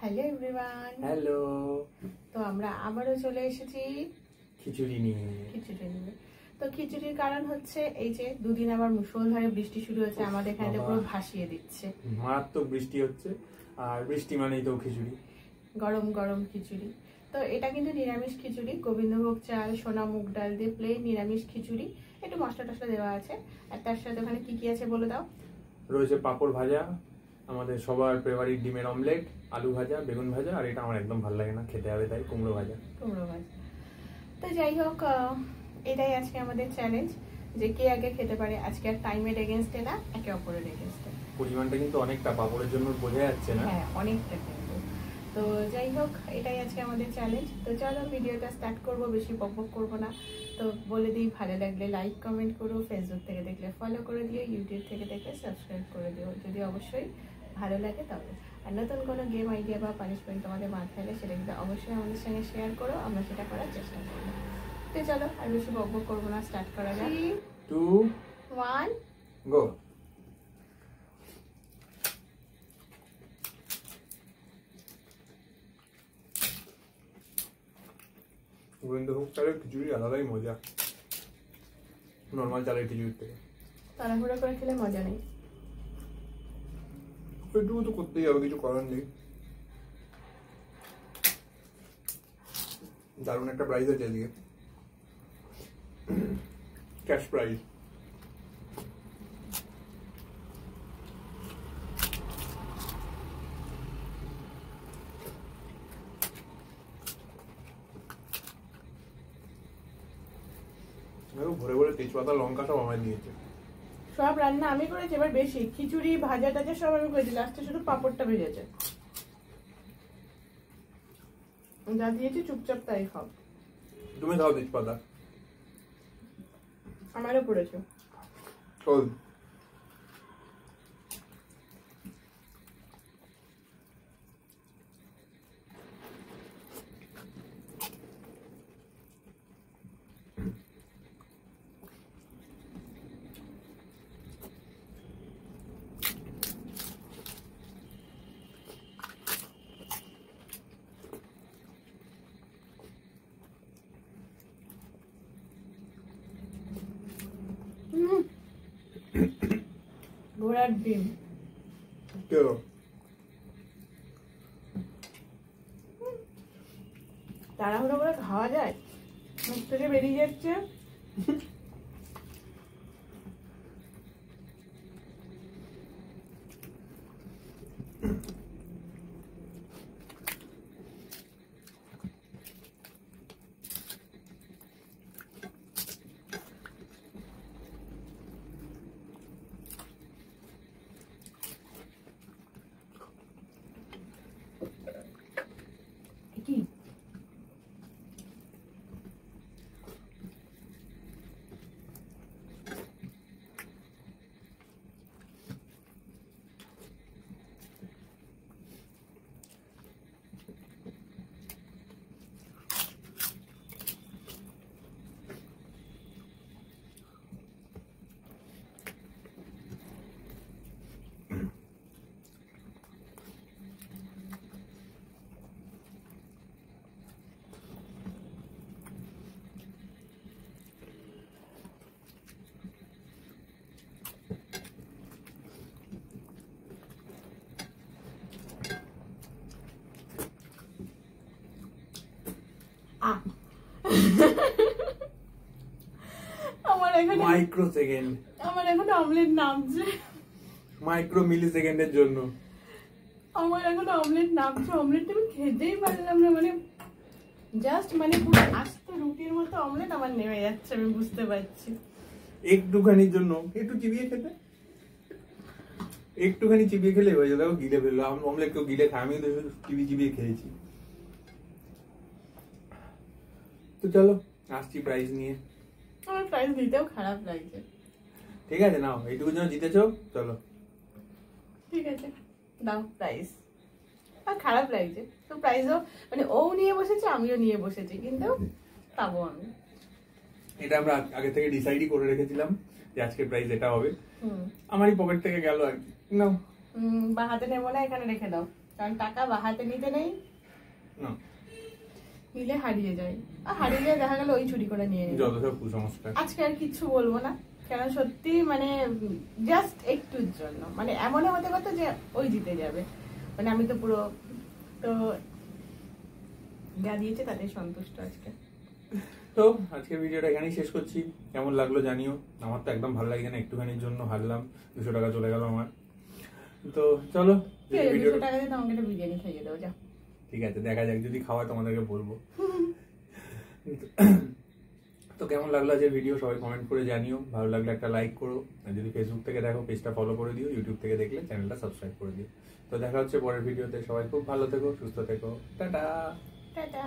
Hello everyone, hello. তো আমরা আবারও চলে এসেছি খিচুড়ি নিয়ে। তো খিচুড়ির কারণ হচ্ছে এই যে দুদিন আবার মুষলধারে বৃষ্টি শুরু হয়েছে, আমাদের এখানে পুরো ভাসিয়ে দিচ্ছে। মারাত্মক বৃষ্টি হচ্ছে, আর বৃষ্টি মানেই তো খিচুড়ি, গরম গরম খিচুড়ি। তো এটা কিন্তু নিরামিষ খিচুড়ি, গোবিন্দভোগ চাল, সোনা মুগ ডাল দিয়ে প্লেন নিরামিষ খিচুড়ি। একটু মশলা টশলা দেওয়া আছে। আর তার সাথে ওখানে কি কি আছে বলে দাও। রয়েছে পাঁপড় ভাজা, আমাদের সবার ফেভারিট ডিমের অমলেট, আলু ভাজা, বেগুন ভাজা, আর এটা আমার একদম ভালো লাগে না, খেতে হবে তাই কুমড়ো ভাজা। তো যাই হোক, এটাই আজকে আমাদের চ্যালেঞ্জ, যে কে আগে খেতে পারে। আজকে আর টাইমের এগেনস্টে না, একে অপরের এগেনস্টে। পরিমাণটা কিন্তু অনেকটা, পাঁপড়ের জন্য বোঝা যাচ্ছে না। হ্যাঁ, অনেকটা কিন্তু। তো যাই হোক, এটাই আজকে আমাদের চ্যালেঞ্জ। তো চলো ভিডিওটা স্টার্ট করবো, বেশি বকবক করবো না। তো বলে দিই, ভালো লাগলে লাইক কমেন্ট করো, ফেসবুক থেকে দেখলে ফলো করে দিও, ইউটিউব থেকে দেখলে সাবস্ক্রাইব করে দিও যদি অবশ্যই ভালো লাগে তবে। আর নতুন কোনো গেম আইডিয়া বা পানিশমেন্ট তোমাদের মাথায় এলে সেটা কিন্তু অবশ্যই আমাদের সঙ্গে শেয়ার করো, আমরা সেটা করার চেষ্টা করবো। তো চলো আর বেশি বকবক করবো না, স্টার্ট করা যাক। 2 1 গো। গোবিন্দভোগ চালের খিচুড়ি আলাদাই মজা নর্মাল চালের খিচুড়ির থেকে। তাড়াহুড়ো করে খেলে মজা নেই। এটুকু তো করতেই হবে, কিছু করার নেই। দারুণ একটা প্রাইজ আছে আজকে, ক্যাশ প্রাইজ। ভরে ভরে তেজপাতা লঙ্কা সব আমায় দিয়েছে। সব রান্না আমি করেছি, এবার বেশি খিচুড়ি ভাজা টাজা সব আমি করেছি, লাস্টে শুধু পাঁপড়টা ভেজেছে। যা দিয়েছি চুপচাপ তাই খাও। তুমি খাও তেজপাতা। আমারও পড়েছে। চল। ঘোড়ার ডিম তাড়াহুড়ো করে খাওয়া যায়, মুখ থেকে বেরিয়ে যাচ্ছে। কি আমার এখন অমলেট নামছে, মাইক্রো মিলি সেকেন্ডের জন্য আমার এখন অমলেট নামছে। অমলেট আমি খেতেই পারলাম না, মানে জাস্ট মানে পুরো আস্ত রুটির মতো অমলেট আমার নেমে যাচ্ছে, আমি বুঝতে পারছি। একটুখানির জন্য একটু চিবিয়ে খেতে, একটুখানি চিবিয়ে খেলে হয়ে যাবে। গিলে ফেললো, অমলেট কেউ গিলে খায়, আমি চিবিয়ে চিবিয়ে খেয়েছি। তো চলো আসছি প্রাইজ নিয়ে। আমার প্রাইজ দিতেও খারাপ লাগছে। ঠিক আছে, নাও এইটুকু জন্য জিতেছো, চলো ঠিক আছে দাও প্রাইজ। আর খারাপ লাগছে তো, প্রাইজও মানে ও নিয়ে বসেছে, আমিও নিয়ে বসেছি, কিন্তু পাবো আমি। এটা আমরা আগে থেকে ডিসাইডই করে রেখেছিলাম যে আজকে প্রাইজ এটা হবে। আমারই পকেট থেকে গেল আর কি। নাও। বা হাতে নেবো না, এখানে রেখে দাও। কারণ টাকা বাহাতে নিতে নেই, না নিলে হারিয়ে যায়, আর হারিয়ে যায় দেখা গেল ওই চুরি করে নিয়ে নিল। যত সব কুসংস্কার। আজকে আর কিচ্ছু বলবো না, কারণ সত্যি মানে জাস্ট একটুর জন্য মানে এমন হতে পারতো যে ওই জিতে যাবে, মানে আমি তো পুরো তো যা দিয়েছে তাতে সন্তুষ্ট আজকে। তো আজকের ভিডিওটা এখানেই শেষ করছি। কেমন লাগলো জানিও। আমার তো একদম ভালো লাগে না, একটুখানির জন্য হারলাম, 200 টাকা চলে গেল আমার। তো চলো 200 টাকা দিয়ে তোমাকে একটা বিরিয়ানি খাইয়ে দেবো, যা। ঠিক আছে, দেখা যাক, যদি খাওয়ায় তোমাদেরকে বলবো। তো কেমন লাগলো আজকের ভিডিও সবাই কমেন্ট করে জানিও। ভালো লাগলে একটা লাইক করো, আর যদি ফেসবুক থেকে দেখো পেজটা ফলো করে দিও, ইউটিউব থেকে দেখলে চ্যানেলটা সাবস্ক্রাইব করে দিও। তো দেখা হচ্ছে পরের ভিডিওতে। সবাই খুব ভালো থেকো, সুস্থ থেকো, টাটা। টাটা।